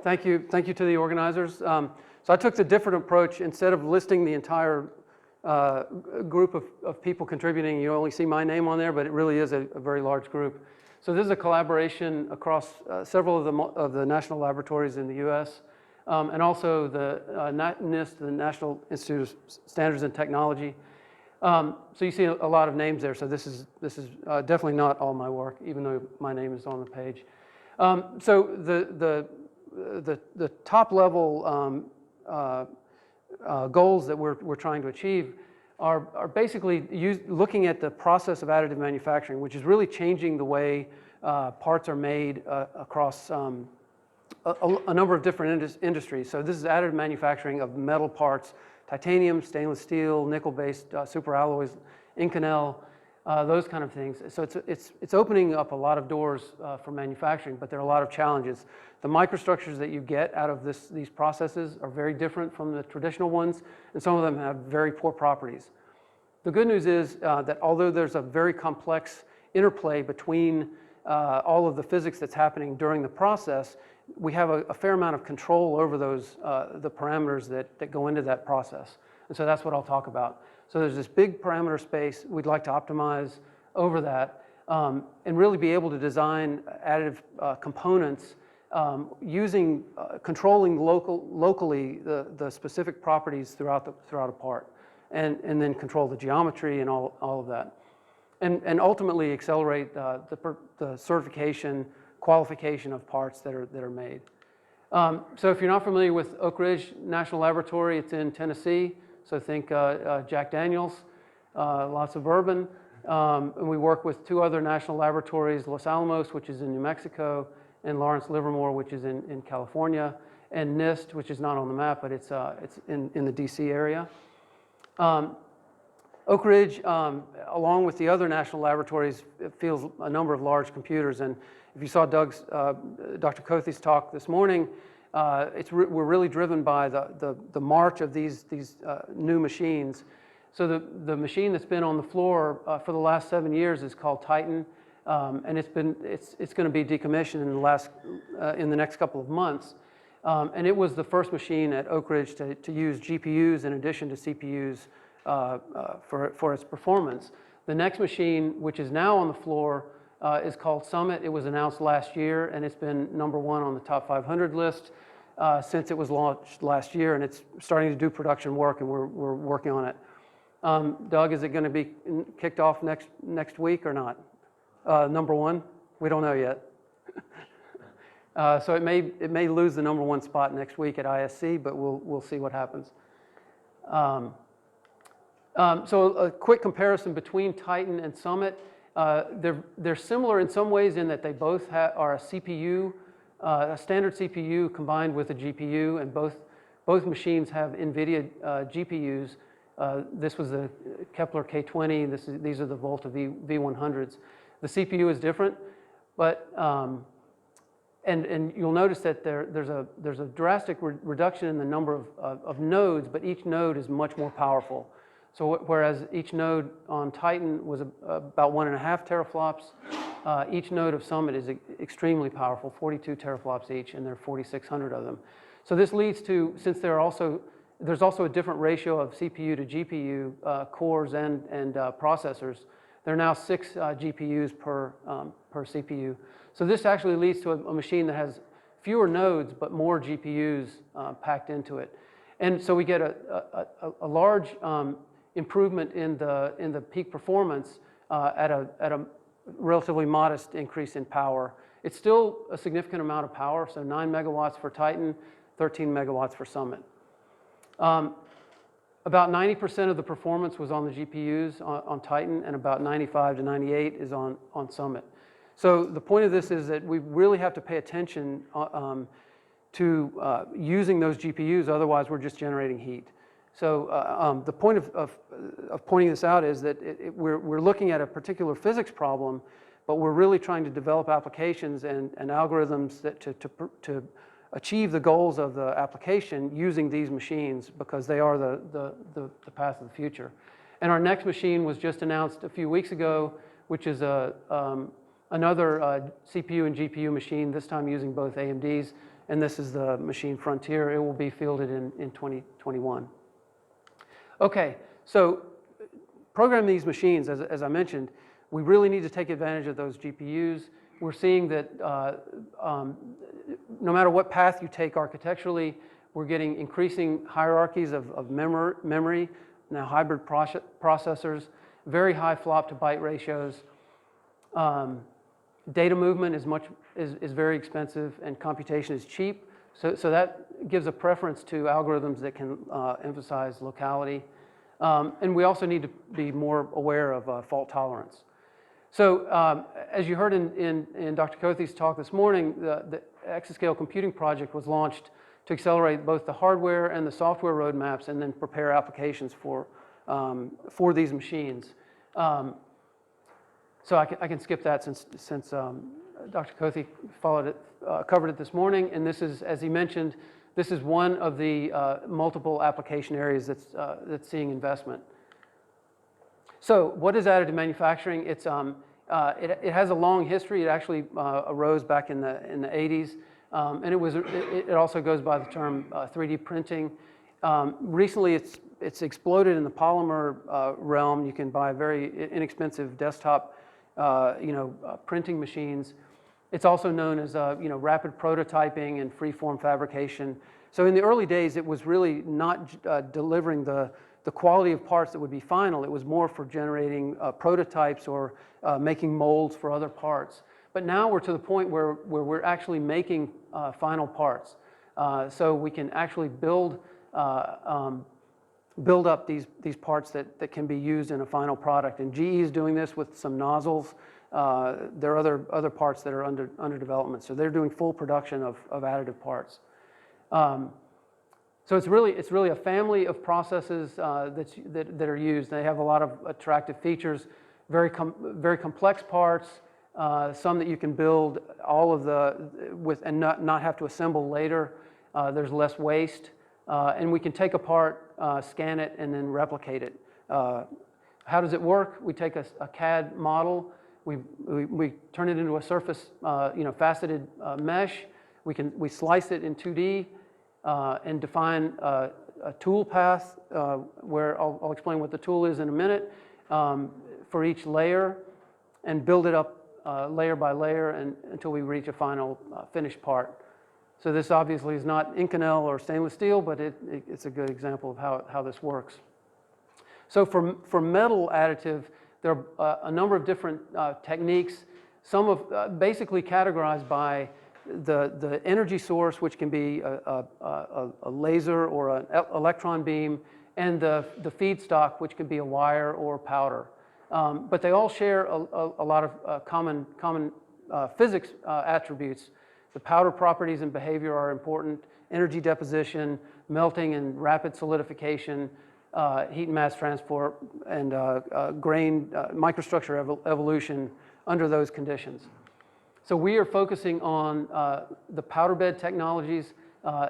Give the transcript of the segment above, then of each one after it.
Thank you to the organizers. So I took the different approach. Instead of listing the entire group of people contributing, you only see my name on there, but it really is a very large group. So this is a collaboration across several of the national laboratories in the U.S. And also the NIST, the National Institute of Standards and Technology. So you see a lot of names there. So this is definitely not all my work, even though my name is on the page. So the top level goals that we're trying to achieve are basically looking at the process of additive manufacturing, which is really changing the way parts are made across a number of different industries. So this is additive manufacturing of metal parts, titanium, stainless steel, nickel-based superalloys, Inconel, those kind of things. So it's opening up a lot of doors for manufacturing, but there are a lot of challenges. The microstructures that you get out of these processes are very different from the traditional ones, and some of them have very poor properties. The good news is that although there's a very complex interplay between all of the physics that's happening during the process, we have a fair amount of control over those the parameters that go into that process. And so that's what I'll talk about. So there's this big parameter space. We'd like to optimize over that and really be able to design additive components using controlling locally the specific properties throughout a part, and then control the geometry and all of that, and ultimately accelerate the certification, qualification of parts that are made. So if you're not familiar with Oak Ridge National Laboratory, it's in Tennessee. So think Jack Daniels, lots of bourbon. And we work with two other national laboratories, Los Alamos, which is in New Mexico, and Lawrence Livermore, which is in California, and NIST, which is not on the map, but it's in the DC area. Oak Ridge, along with the other national laboratories, fields a number of large computers. And if you saw Dr. Kothy's talk this morning, we're really driven by the march of these new machines. So the machine that's been on the floor for the last 7 years is called Titan, and it's going to be decommissioned in the next couple of months. And it was the first machine at Oak Ridge to use GPUs in addition to CPUs for its performance. The next machine, which is now on the floor, is called Summit. It was announced last year, and it's been #1 on the top 500 list since it was launched last year, and it's starting to do production work, and we're working on it. Doug, is it going to be kicked off next week or not? #1? We don't know yet. So it may lose the #1 spot next week at ISC, but we'll see what happens. So a quick comparison between Titan and Summit. They're similar in some ways in that they both are a CPU, a standard CPU combined with a GPU, and both machines have NVIDIA GPUs. This was the Kepler K20. These are the Volta V100s. The CPU is different, but and you'll notice that there's a drastic reduction in the number of nodes, but each node is much more powerful. So whereas each node on Titan was about 1.5 teraflops, each node of Summit is extremely powerful, 42 teraflops each, and there are 4,600 of them. So this leads to, since there's also a different ratio of CPU to GPU cores and processors, there are now 6 GPUs per CPU. So this actually leads to a machine that has fewer nodes but more GPUs packed into it. And so we get a large improvement in the peak performance at a relatively modest increase in power. It's still a significant amount of power, so 9 megawatts for Titan, 13 megawatts for Summit. About 90% of the performance was on the GPUs on Titan, and about 95 to 98 is on Summit. So the point of this is that we really have to pay attention to using those GPUs, otherwise we're just generating heat. So the point of pointing this out is that we're looking at a particular physics problem, but we're really trying to develop applications and algorithms to achieve the goals of the application using these machines, because they are the path of the future. And our next machine was just announced a few weeks ago, which is another CPU and GPU machine, this time using both AMD's and this is the machine Frontier. It will be fielded in 2021. Okay, so programming these machines, as I mentioned, we really need to take advantage of those GPUs. We're seeing that no matter what path you take architecturally, we're getting increasing hierarchies of memory, now hybrid processors, very high flop to byte ratios. Data movement is very expensive, and computation is cheap. So that gives a preference to algorithms that can emphasize locality. And we also need to be more aware of fault tolerance. So as you heard in Dr. Kothy's talk this morning, the Exascale Computing Project was launched to accelerate both the hardware and the software roadmaps and then prepare applications for these machines. So I can skip that since Dr. Kothy covered it this morning. And this is, as he mentioned, this is one of the multiple application areas that's seeing investment. So what is additive manufacturing? It has a long history. It actually arose back in the 80s. And it also goes by the term 3D printing. Recently, it's exploded in the polymer realm. You can buy very inexpensive desktop printing machines. It's also known as rapid prototyping and free-form fabrication. So in the early days, it was really not delivering the quality of parts that would be final. It was more for generating prototypes or making molds for other parts. But now we're to the point where we're actually making final parts. So we can actually build up these parts that can be used in a final product. And GE is doing this with some nozzles. There are other parts that are under development. So they're doing full production of additive parts. So it's really a family of processes that are used. They have a lot of attractive features, very complex parts, some that you can build all of with and not have to assemble later. There's less waste, and we can take apart, scan it, and then replicate it. How does it work? We take a CAD model, we turn it into a surface, faceted mesh. We slice it in 2D. And define a tool path where I'll explain what the tool is in a minute for each layer, and build it up layer by layer until we reach a final finished part. So this obviously is not Inconel or stainless steel, but it's a good example of how this works. So for metal additive, there are a number of different techniques, some of basically categorized by the energy source, which can be a laser or an electron beam, and the feedstock, which can be a wire or powder. But they all share a lot of common physics attributes. The powder properties and behavior are important. Energy deposition, melting and rapid solidification, heat and mass transport, and grain microstructure evolution under those conditions. So we are focusing on the powder bed technologies,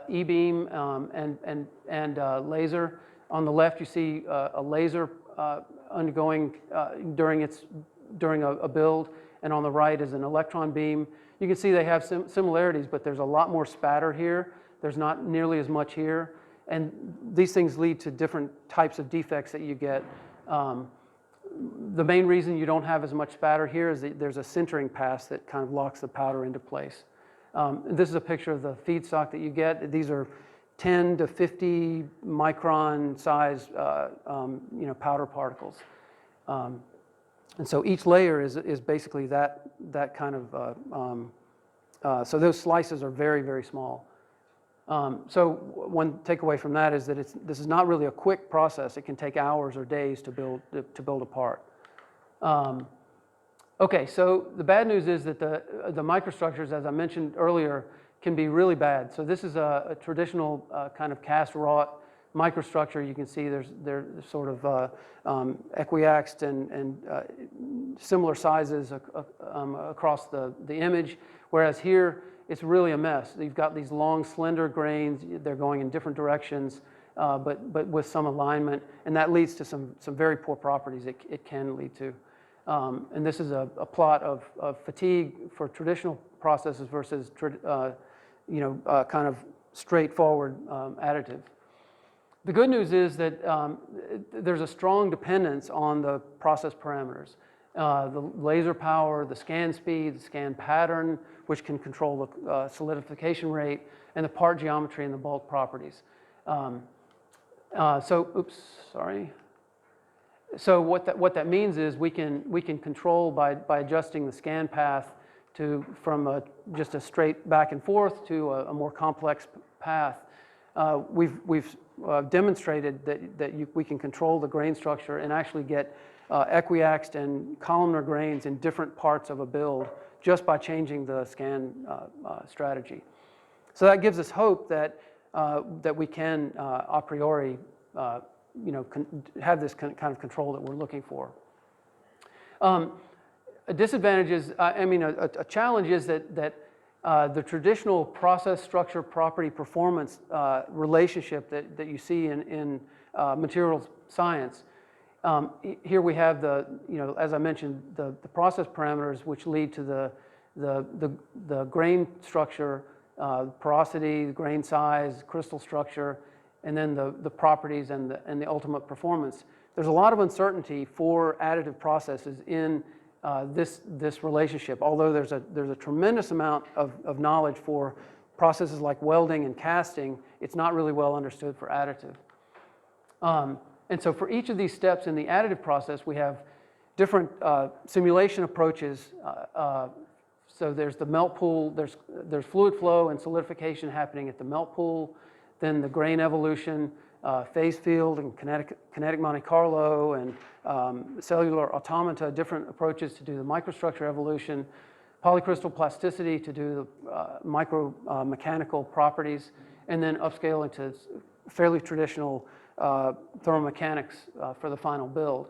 E-beam and laser. On the left, you see a laser undergoing during a build, and on the right is an electron beam. You can see they have similarities, but there's a lot more spatter here. There's not nearly as much here, and these things lead to different types of defects that you get. The main reason you don't have as much spatter here is that there's a sintering pass that kind of locks the powder into place. This is a picture of the feedstock that you get. These are 10 to 50 micron size powder particles. And so each layer is basically that kind of, so those slices are very, very small. So one takeaway from that is that this is not really a quick process. It can take hours or days to build a part. Okay, so the bad news is that the microstructures, as I mentioned earlier, can be really bad. So this is a traditional kind of cast wrought microstructure. You can see they're sort of equiaxed and similar sizes across the image, whereas here it's really a mess. You've got these long, slender grains. They're going in different directions, but with some alignment, and that leads to some very poor properties it can lead to. And this is a plot of fatigue for traditional processes versus kind of straightforward additive. The good news is that there's a strong dependence on the process parameters. The laser power, the scan speed, the scan pattern, which can control the solidification rate, and the part geometry and the bulk properties. So what that means is we can control by adjusting the scan path from just a straight back and forth to a more complex path. We've demonstrated that we can control the grain structure and actually get equiaxed and columnar grains in different parts of a build just by changing the scan strategy. So that gives us hope that we can a priori have this kind of control that we're looking for. A disadvantage is, a challenge is that the traditional process structure property performance relationship that you see in materials science. Here we have as I mentioned, the process parameters which lead to the grain structure, porosity, grain size, crystal structure, and then the properties and the ultimate performance. There's a lot of uncertainty for additive processes in this relationship, although there's a tremendous amount of knowledge for processes like welding and casting. It's not really well understood for additive. And so for each of these steps in the additive process, we have different simulation approaches. So there's the melt pool, there's fluid flow and solidification happening at the melt pool, then the grain evolution, phase field and kinetic Monte Carlo and cellular automata, different approaches to do the microstructure evolution, polycrystal plasticity to do the mechanical properties, and then upscale into fairly traditional thermomechanics for the final build.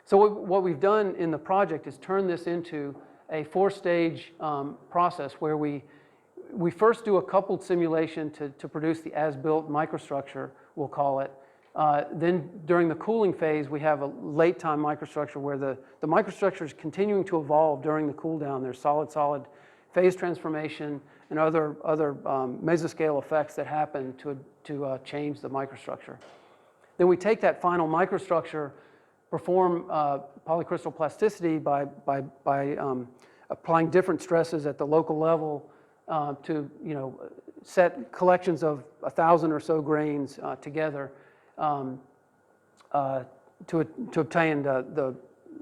So what we've done in the project is turn this into a 4-stage process where we first do a coupled simulation to produce the as-built microstructure, we'll call it. Then during the cooling phase, we have a late time microstructure where the microstructure is continuing to evolve during the cool down. There's solid-solid phase transformation and other mesoscale effects that happen to change the microstructure. Then we take that final microstructure, perform polycrystal plasticity by applying different stresses at the local level to set collections of 1,000 or so grains together to obtain the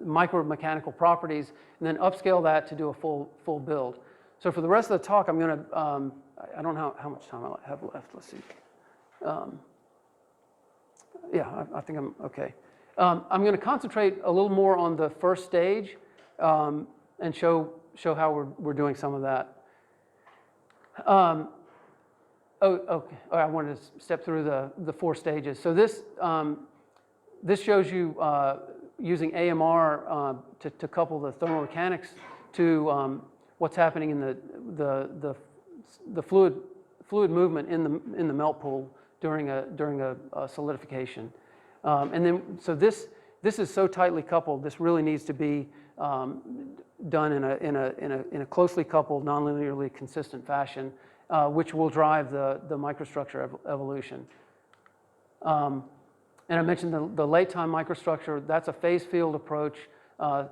micromechanical properties, and then upscale that to do a full build. So for the rest of the talk, I'm going to I don't know how much time I have left. Let's see. Yeah, I think I'm okay. I'm going to concentrate a little more on the first stage and show how we're doing some of that. Okay. I wanted to step through the 4 stages. So this shows you using AMR to couple the thermomechanics to what's happening in the fluid movement in the melt pool during a solidification. And then so this is so tightly coupled. This really needs to be done in a closely coupled, nonlinearly consistent fashion, which will drive the microstructure evolution. And I mentioned the late time microstructure. That's a phase field approach.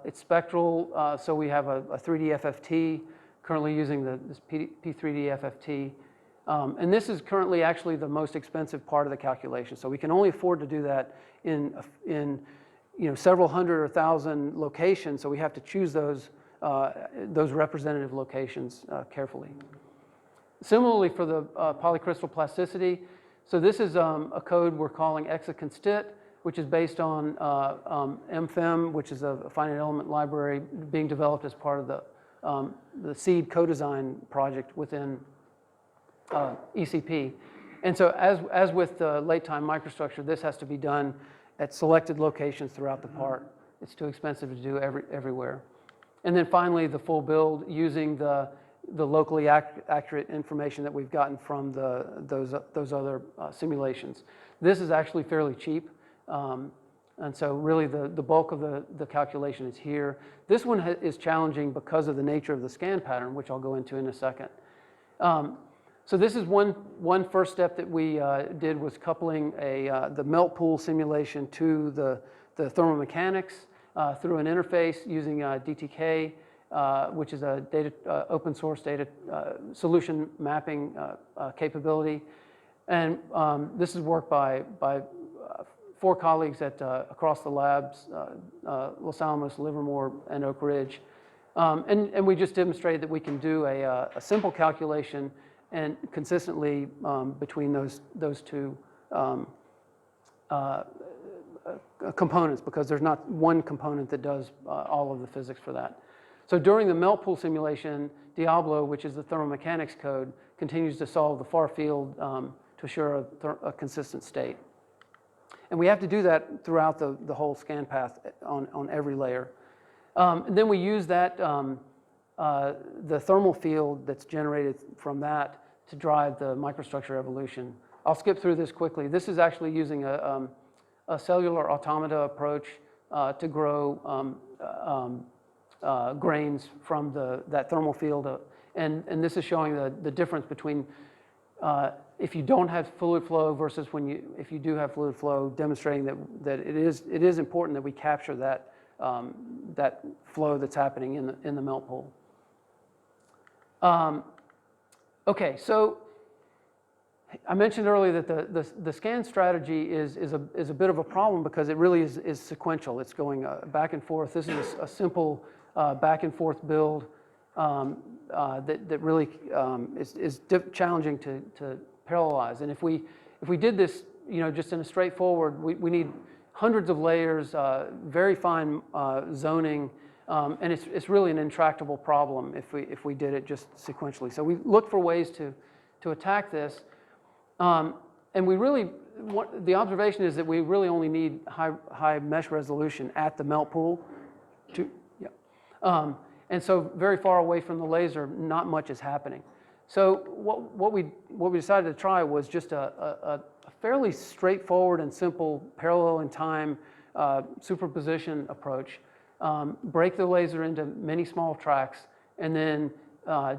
It's spectral, so we have a 3D FFT, currently using this P3D FFT. And this is currently actually the most expensive part of the calculation. So we can only afford to do that in several hundred or thousand locations. So we have to choose those representative locations carefully. Similarly for the polycrystal plasticity, so this is a code we're calling exaconst, which is based on MFEM, which is a finite element library being developed as part of the seed co-design project within ECP. And so as with the late time microstructure, this has to be done at selected locations throughout the part. It's too expensive to do everywhere. And then finally, the full build using the locally accurate information that we've gotten from those other simulations. This is actually fairly cheap. And so really the bulk of the calculation is here. This one is challenging because of the nature of the scan pattern, which I'll go into in a second. So this is one first step that we did, was coupling the melt pool simulation to the thermomechanics through an interface using DTK, which is a open source data solution mapping capability. And this is work by 4 colleagues across the labs, Los Alamos, Livermore, and Oak Ridge. And we just demonstrated that we can do a simple calculation and consistently between those two components, because there's not one component that does all of the physics for that. So during the melt pool simulation, Diablo, which is the thermomechanics code, continues to solve the far field to assure a consistent state. And we have to do that throughout the whole scan path on every layer. And then we use that, the thermal field that's generated from that to drive the microstructure evolution. I'll skip through this quickly. This is actually using a cellular automata approach to grow grains from that thermal field. And this is showing the difference between if you don't have fluid flow versus if you do have fluid flow, demonstrating that it is important that we capture that flow that's happening in the melt pool. Okay, so I mentioned earlier that the scan strategy is a bit of a problem, because it really is sequential. It's going back and forth. This is a simple back and forth build that really is challenging to parallelize. And if we did this, just in a straightforward, we need hundreds of layers, very fine zoning, and it's really an intractable problem if we did it just sequentially. So we look for ways to attack this, and we really the observation is that we really only need high mesh resolution at the melt pool. And so very far away from the laser, not much is happening. So what we decided to try was just a fairly straightforward and simple parallel in time superposition approach. Break the laser into many small tracks, and then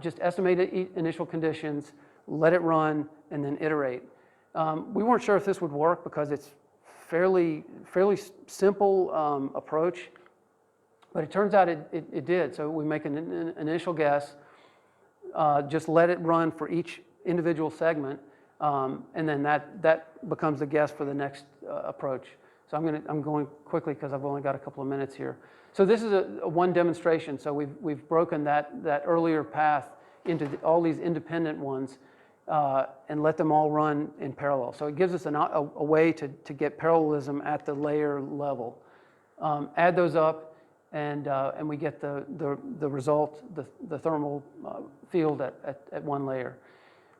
just estimate initial conditions, let it run, and then iterate. We weren't sure if this would work, because it's fairly simple approach, but it turns out it did. So we make an initial guess, just let it run for each individual segment, and then that becomes the guess for the next approach. So I'm going quickly because I've only got a couple of minutes here. So this is a one demonstration. So we've broken that earlier path into all these independent ones, and let them all run in parallel. So it gives us a way to get parallelism at the layer level. Add those up, and we get the result, the thermal field at one layer.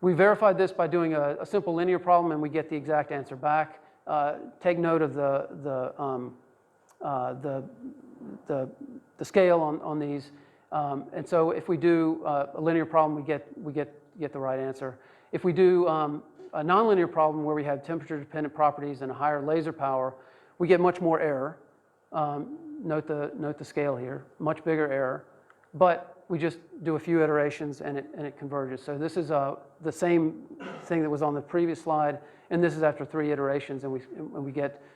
We verified this by doing a simple linear problem, and we get the exact answer back. Take note of the scale on these, and so if we do a linear problem, we get the right answer. If we do a nonlinear problem where we have temperature-dependent properties and a higher laser power, we get much more error. Note the scale here, much bigger error, but we just do a few iterations and it converges. So this is the same thing that was on the previous slide, and this is after 3 iterations, and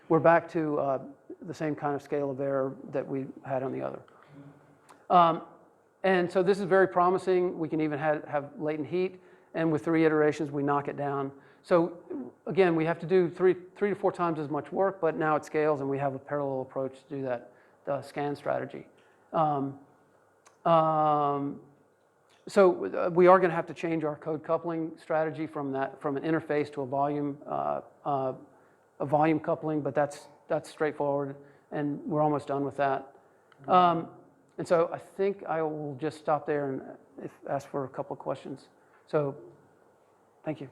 we're back to the same kind of scale of error that we had on the other. And so this is very promising. We can even have latent heat, and with 3 iterations we knock it down. So again, we have to do 3 to 4 times as much work, but now it scales, and we have a parallel approach to do that scan strategy. So we are going to have to change our code coupling strategy from an interface to a volume coupling, but that's straightforward, and we're almost done with that. And so I think I will just stop there and ask for a couple of questions. So thank you.